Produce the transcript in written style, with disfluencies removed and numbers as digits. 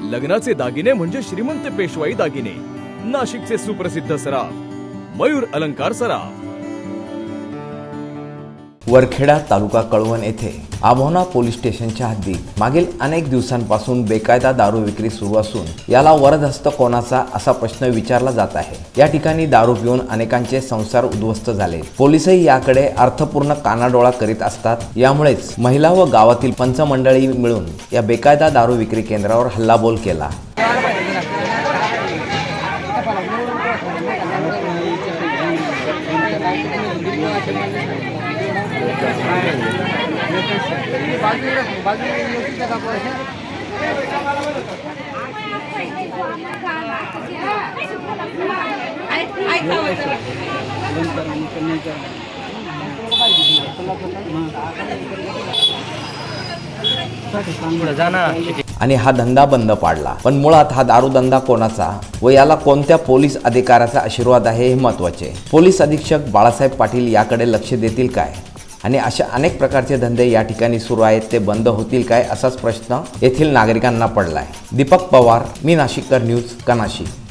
लग्नाचे दागिने म्हणजे श्रीमंत पेशवाई दागिने, नाशिकचे सुप्रसिद्ध सराफ मयूर अलंकार सराफ। वरखेडा तालुका कळवण येथे आभोना पोलीस स्टेशनच्या हद्दीत मागील अनेक दिवसांपासून बेकायदा दारू विक्री सुरू असून याला वरदहस्त कोणाचा असा प्रश्न विचारला जात आहे। या ठिकाणी दारू पिऊन अनेकांचे संसार उद्ध्वस्त झाले। पोलिसही याकडे अर्थपूर्ण कानाडोळा करीत असतात। यामुळेच महिला व गावातील पंचमंडळी मिळून या बेकायदा दारू विक्री केंद्रावर हल्लाबोल केला। आणि हा धंदा बंद पाडला। पण मुळात हा दारू धंदा कोणाचा व याला कोणत्या पोलीस अधिकाऱ्याचा आशीर्वाद आहे हे महत्त्वाचे। पोलीस अधीक्षक बाळासाहेब पाटील याकडे लक्ष देतील काय आणि अशा अनेक प्रकारचे धंदे या ठिकाणी सुरू आहेत, ते बंद होतील काय असाच प्रश्न येथील नागरिकांना पडलाय। दीपक पवार, मी नाशिककर न्यूज, नाशिक।